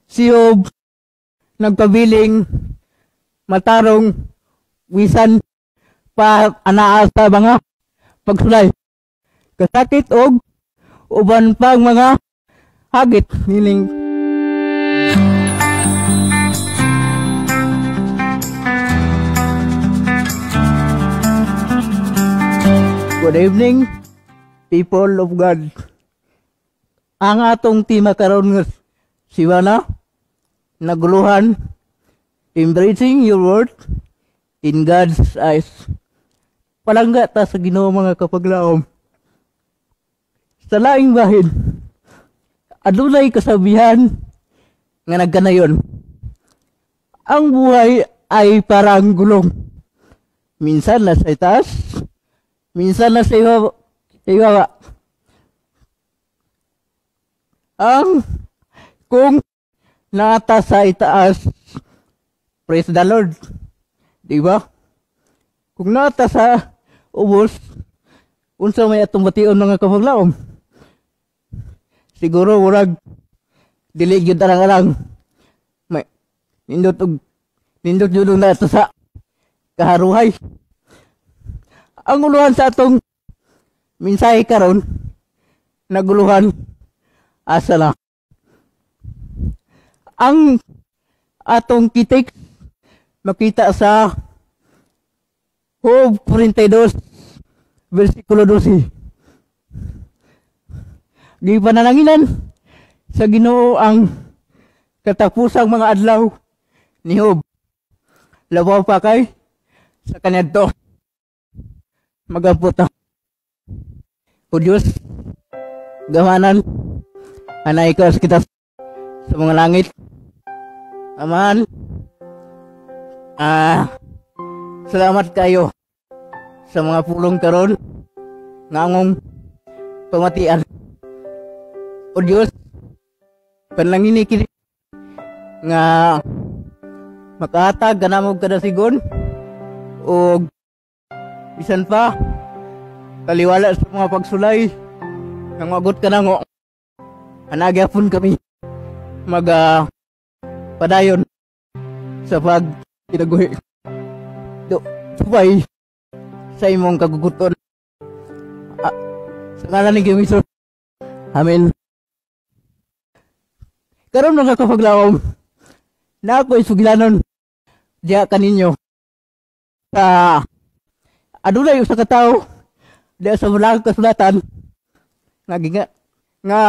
Si Job nagpabiling matarong wisan pa anaa sa mga pagsulay. Kasakit og uban pang mga hagit nining Good evening, people of God. Ang atong tema karon nga siwana naguluhan, embracing your word in God's eyes. Palangga ta sa Ginoo mga kapaglaom. Sa laing bahin, adunay kasabihan nga nagkanayon. Ang buhay ay parang gulong. Minsan nasa itaas, minsan nasa ibaba. Ang kung nata sa itaas, praise the Lord. Diba? Kung nata sa ubos, unsa may atong bation mga kapaglaom. Siguro murag dili gyud arang-arang. May nindot jud na sa kaharuhay. Ang uluhan sa atong mensahe karon naguluhan asa na. Ang atong kitik makita sa Job 42 versikulo 12. Gipanalangin sa Ginoo ang katapusang mga adlaw ni Job. Labaw pa kay sa kaniadto. Magampot na. O Diyos, gamanan, anay ka kita sa mga langit. Aman. Salamat kayo sa mga pulong karon ngangong pamatian. O Diyos, panlangin kini nga makahatag kanamog kada sigon o bisan pa taliwala sa mga pagsulay nang magot ka na ngo anagyapon kami padayon sa pag kinaguhi subay sa imong kaguguton sa ngalan ni Kristo. Amen. Karon mga kapaglaom, na ako'y sugilanon diya kaninyo sa adunay usa ka tawo diya sa Bulag Kasulatan nga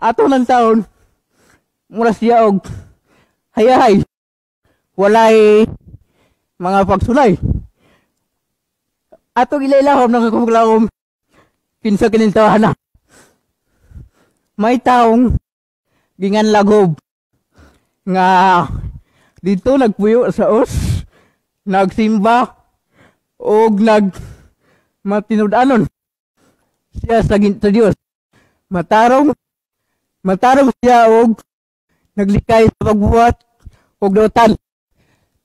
ato ng taon mula siya og hayahay walay mga pagsulay. Atong ilailahom ng kapaglaom kinsa kining tawhana. May taong gingan lagob nga dito nagpuyo sa os, nagsimba og matinud-anon siya sa Diyos. Matarong siya og naglikay sa pagbuhat og dautan.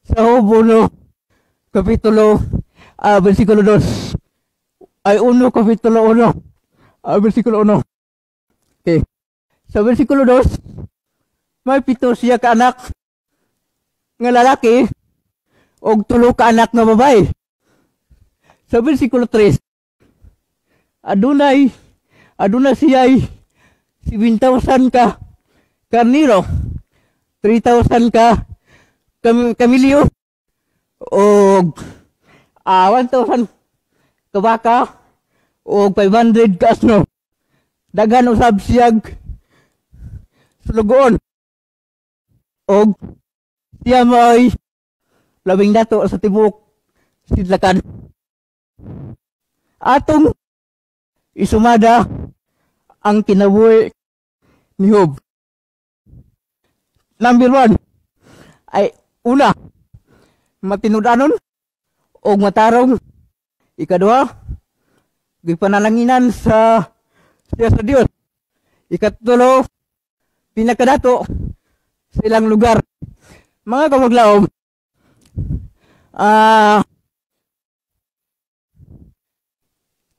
Sa Job 1 kapitulo versikulo 2 ay 1 kapitulo 1 versikulo 1. Okay. Sa versikulo 2 may 7 siya ka anak nga lalaki og 3 ka anak nga babae. Sa versikulo 3 adunay siya'y 7,000 ka karniro, 3,000 ka kamilyo og 1,000 ka baka og 500 ka asno. Daghan usab siyag sulugoon og siya may labing dato sa tibok sidlakan. Atong isumada ang kinabuhi ni Job. Number 1 ay una, matinud-anon o matarong. Ikaduha, gipanalanginan siya sa Dios. Ikatulo, pinakadato sa ilang lugar. Mga kapaglaom,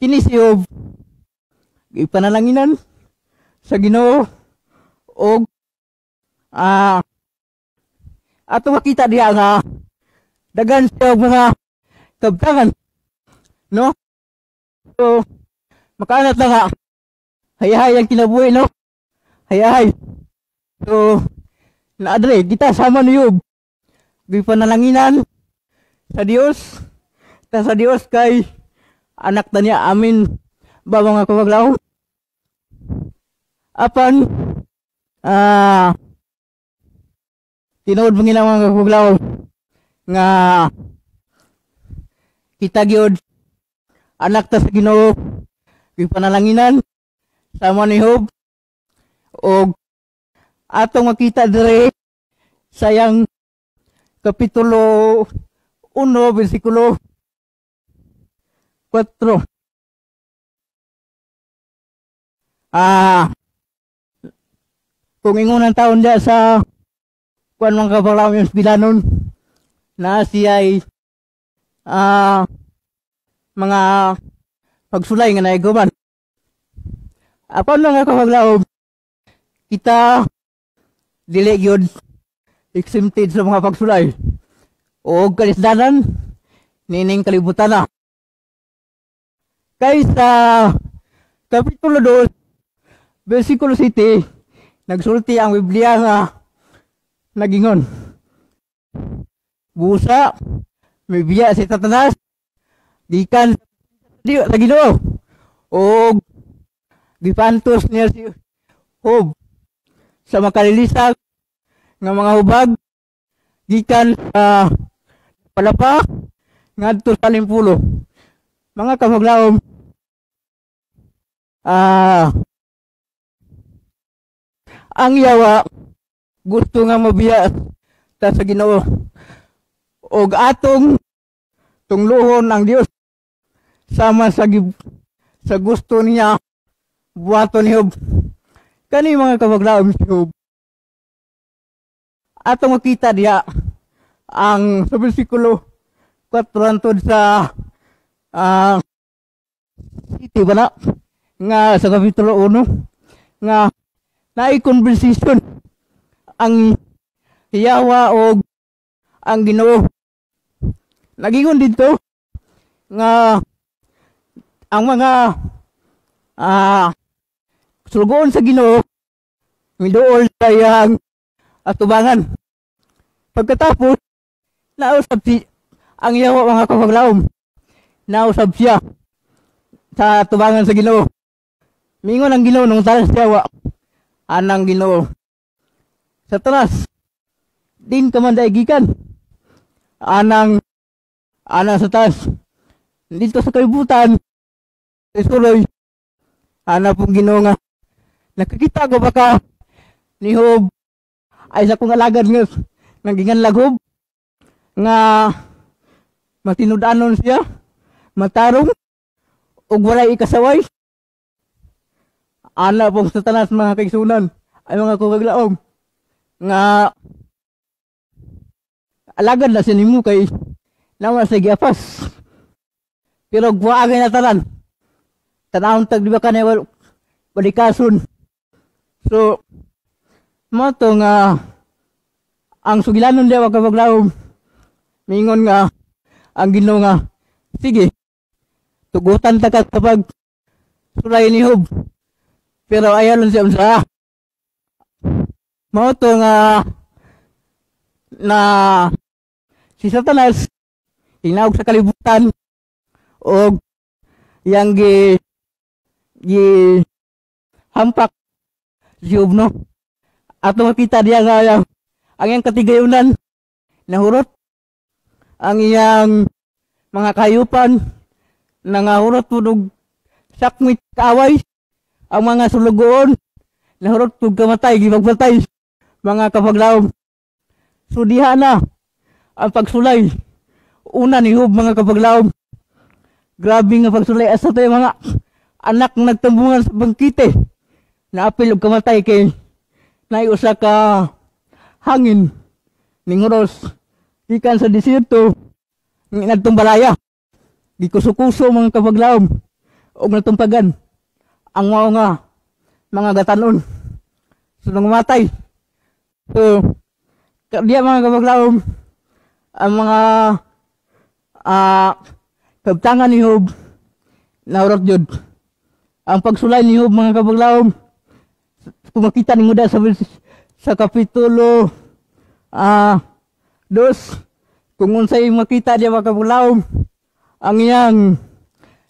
kini si Job ipanalanginan sa Ginoo og ato makita diya nga dagan siya og mga kabtangan, no? So makaanat na nga hayahay ang kinabuhi, no? Hayahay. So naadre kita sama niyo gi panalanginan sa Dios, ta sa Dios kay anak ta niya, amin ba mga kabaglaw? Apan tinuod mga mga kabaglaw nga kita gyud anak ta sa Ginoo, gi panalanginan sama ni Job, og atong makita dire sayang kapitulo 1 bersikulo 4. Kung ingon ang taon diya sa kuan mga kabaglaw yung bilanon na siya ay mga pagsulay nga naiguman. Apan mga kabaglaw, kita dili gyud exempted sa mga pagsulay o kalisdanan nining kalibutan na. Kay sa kapitulo 2 bersikulo 7 nagsulti ang Biblia nga nagingon, busa may biya si Satanas gikan sa Ginoo og gipantos niya si Job sa makalilisag nga mga hubag gikan sa palapa ngadto sa limpulo. Mga kabaglaw, ang yawa gusto nga mabiya ta sa Ginoo og atong tungluhon ang Dios sama sa gusto niya buhaton ni Job. Kani mga kabaglaw si Job, atong makita diya ang sa bersikulo 4 antod sa iti ba na nga sa kapitulo 1 nga naay conversation ang Yawa o ang Ginoo. Nagingon dito nga ang mga sulugoon sa Ginoo miduol sa iyang atubangan. Pagkatapos nausab si ang Yawa mga kabaglaw, nausab siya sa atubangan sa Ginoo. Mingon ang Ginoo nung talas Yawa, anang Ginoo, Satanas din ka man daigikan, anang sa taas dito sa kalibutan isuloy ana pong Ginoo nga nakikita ko baka ni Job ay sa kong alagad nga nagingan lagob nga matinud-anon siya, matarong ug walay ikasaway. Ana pong Satanas mga kaigsunan ay mga kabaglaw nga alagad na sinimo kay nawa sa giapas. Pero guwaagay na tanan. Tanahon tag di ba kanay balikason. So mo to nga ang sugilanon diya kabaglaw mingon nga ang Ginoo nga sige tugutan ta ka kapag sulay ni Job. Pero ayaw lang siya sa mo to nga na si Satanas inawag sa kalibutan o yang gi hampak si Job, no? Ato makita diya nga ang iyang katigayunan nahurot ang iyang mga kayupan nangahurot punog sakmit kaaway ang mga sulugoon nahurot pug kamatay gipagpatay mga kabaglaw. So diha na ang pagsulay una ni Job mga kabaglaw. Grabe nga pagsulay asa tayo mga anak nagtambungan sa bangkite naapil og kamatay kay naiusa ka hangin ning oros gikan sa desierto ngadtong balaya gikuso-kuso mga kabaglaw og natumpagan ang mao nga mga gatanon so nang matay So, diya mga kabaglaom, ang mga kabtangan ni Job naurot jud. Ang pagsulay ni Job mga kabaglaom, kung makita ninyo da sa kapitulo 2, kung unsay makita diya mga kabaglaom, ang iyang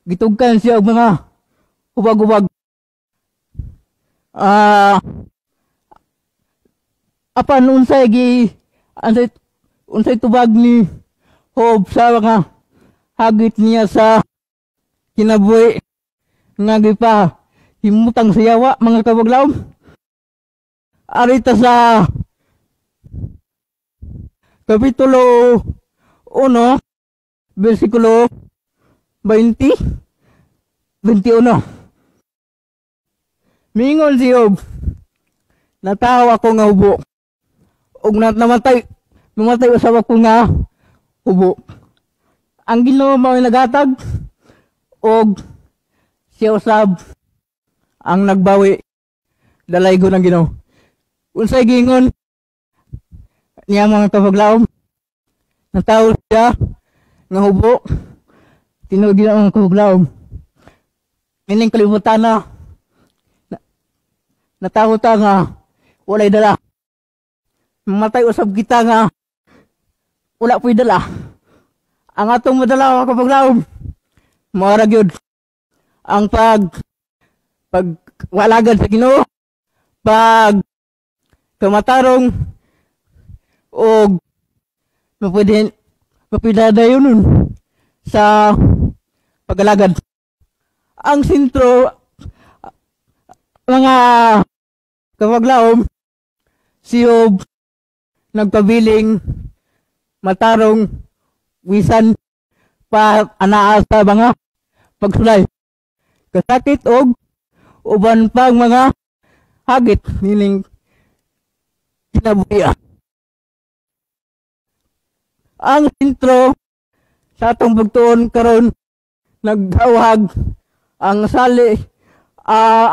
gitugkan siya og mga hubag-hubag. Apan unsay tubag ni Job sa mga hagit niya sa kinabuhi nga gipa himutang sa yawa mga kabaglaom. Arita sa kapitulo 1 versikulo 20-21. Mingon si Job, natawa ako nga hubo, ug namatay usab ako nga hubo. Ang Ginoo mao nagatag, og siya usab ang nagbawi. Dalaygon ang Ginoo. Unsay gingon niya mga kabaglaom, natawa siya nga hubo, tinuod ang kabaglaom. Mining kalibutan na natakot nga walay dala. Mamatay usab kita nga wala po'y dala. Ang atong madala mga kabaglaom, mara gyud ang pagwalagad sa Ginoo, pag kamatarong og mapidadayon sa pagalagad. Ang sentro mga kabaglaom, si Job nagpabiling matarong wisan pa anaa sa mga pagsulay, kasakit og uban pang mga hagit nining kinabuhi. Ang sentro sa atong pagtuon karon, naghawhag ang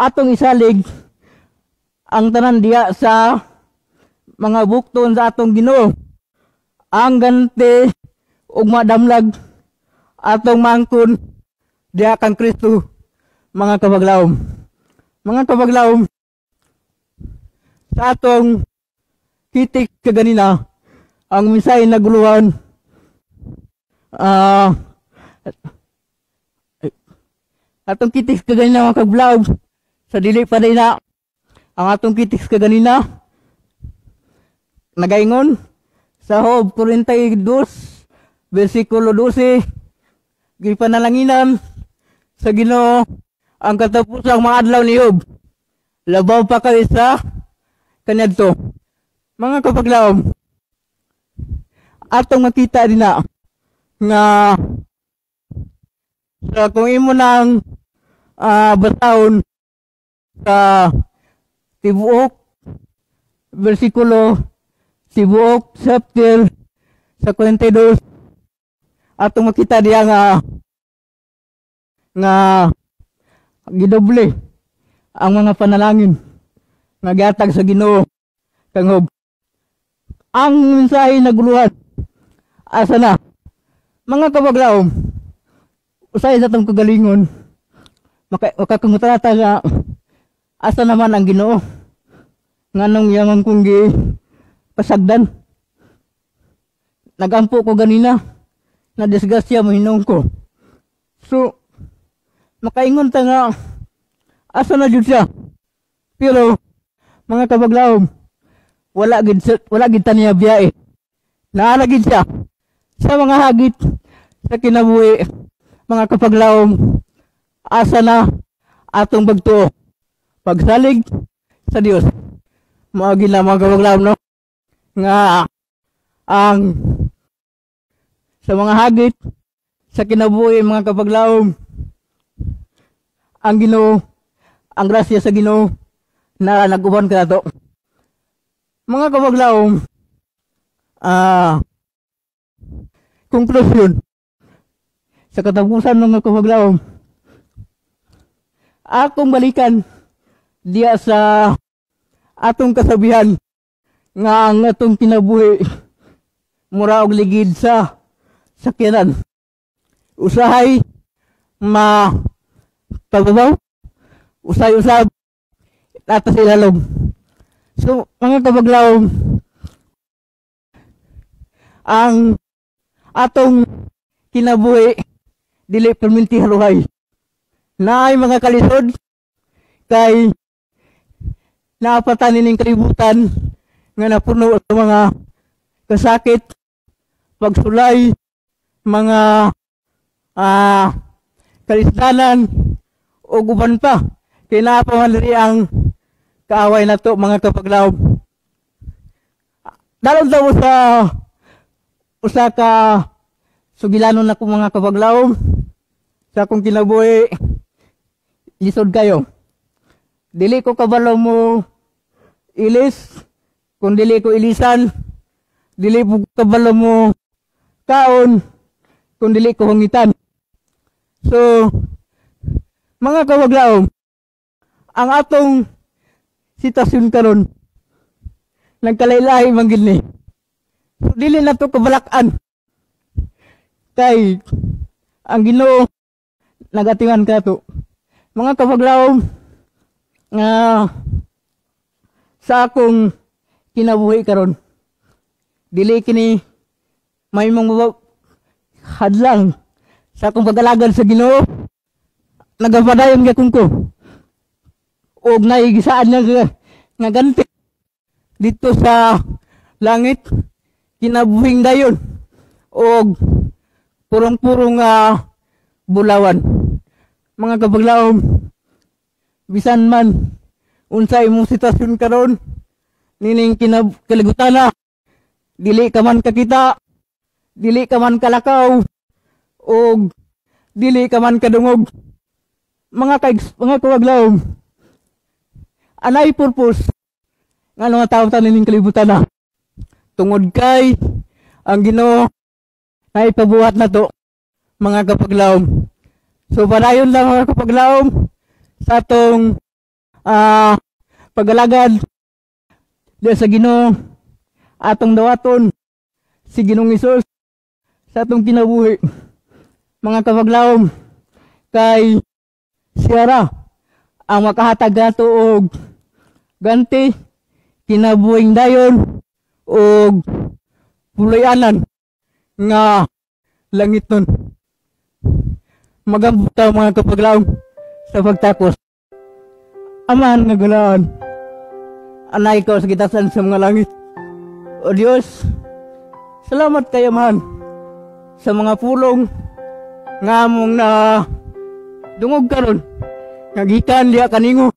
atong isalig ang tanan diya sa mga bukton sa atong Ginoo. Ang ganti ug madamlag atong mangkon diya kang Kristo mga kabaglaom. Mga kabaglaom, sa atong kitik kaganina, ang misay naguluhan atong kitik kaganina mga kabaglaom, sa dili pa rin na ang atong kitik kaganina nagaingon sa Job 42 versikulo 12, gipanalanginan sa Ginoo ang katapusang mga adlaw ni Job, labaw pa kay sa kaniadto. Mga kabaglaom, atong makita din na nga sa kung imo nang basahon sa tibuok versikulo, tibuok chapter sa 42, atong makita diya nga gidoble ang mga panalangin nga gihatag sa Ginoo kang Job. Ang mensahe naguluhan asa na mga kabaglaom, usay sa tong kagalingon makakangutrata nga asa naman ang Ginoo nganong yang kung pasagdan. Nagampo ko ganina, na disgrasya mahinong ko. So makaingon ta nga asa na jud siya. Pero mga kabaglaom, wala gid ta niya biyae. Naara gid siya sa mga hagit sa kinabuhi. Mga kabaglaom, asa na atong pagtuo, pagsalig sa Dios. Mao gid na mga kabaglaom, no, nga ang sa mga hagit sa kinabuhi mga kabaglaom, ang Ginoo, ang grasya sa Ginoo na nag-uban kanato. Mga kabaglaom, konklusyon sa katapusan ng mga kabaglaom, akong balikan diya sa atong kasabihan nga ang atong kinabuhi mura og ligid sa sakyanan. Usahay pababaw, usay-usab atas ilalom. So mga kabaglaw, ang atong kinabuhi dili perminti haluhay. Naay mga kalisod kay naapatan ning kalibutan nga napuno sa mga kasakit, pagsulay, mga kalisdanan o uban pa. Kaya napamaliri ang kaaway na to mga kapaglaw. Dalon daw sa usa ka sugilanon na ko mga kapaglaw sa akong kinabuhi. Lisod kayo. Dili ko kabalo mo ilis, kung dili ko ilisan. Dili po kabalo mo kaon, kung dili ko hungitan. So, mga kabaglaw, ang atong sitwasyon karon nagkalaylay man gid ni. So, dili na to kabalakan. Kay ang Ginoo nagatingan ka to. Mga kabaglaw, sa akong kinabuhi karon, dili kini may mga hadlang sa akong pag-alagad sa Ginoo. Nagapadayon gyud ko og naigisaan nga ganti dito sa langit, kinabuhing dayon og purong-purong bulawan. Mga kabaglaw, bisan man unsay imong sitwasyon karon nining kinalibutan na, dili ka man kakita, dili ka man kalakaw, og dili ka man kadungog. Mga kabaglaw, anay purpose nga mga tao nining kalibutan na, tungod kay ang Ginoo na ipabuhat na to mga kapaglaw. So padayon lang mga kapaglaw sa atong pag-alagad diya sa Ginoo, atong dawaton si Ginoong Hesus sa atong kinabuhi mga kapaglaw, kay siya ra ang makahatag nato og ganti, kinabuhing dayon og puluyanan nga langit nun. Magambutaw mga kapaglaw sa pagtapos. Aman nga gulaan, anay ko sa gitasan sa mga langit. O Diyos, salamat kayo man sa mga pulong nga among na dungog karon, nga gikan diha kaningo.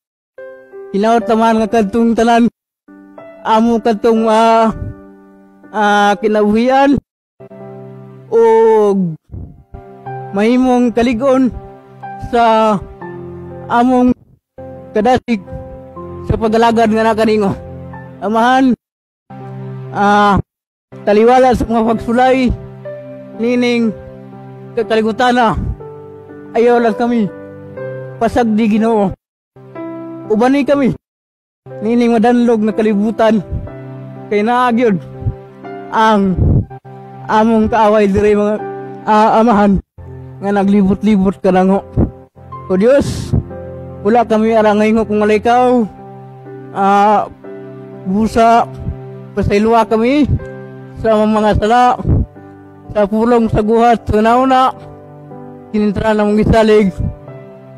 Hinaot naman nga kadtong tanan amo kadtong kinabuhian og mahimong kaligon sa among kadasig sa pag-alagad nga nakaningo. Amahan, taliwala sa mga pagsulay nining kakaligutan na, ayaw lang kami pasag di Ginoo. Ubani kami nining madanlog na kalibutan, kay naagyod ang among kaaway diri mga amahan nga naglibot-libot ka nango. O Diyos, wala kami arangay ngo kung malikaw, busa, pasailwa kami sa mga sala, sa pulong sa guhat, sa nauna, kinintra na mong isalig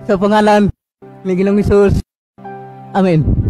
sa pangalan ni Ginoong Hesus. Amen.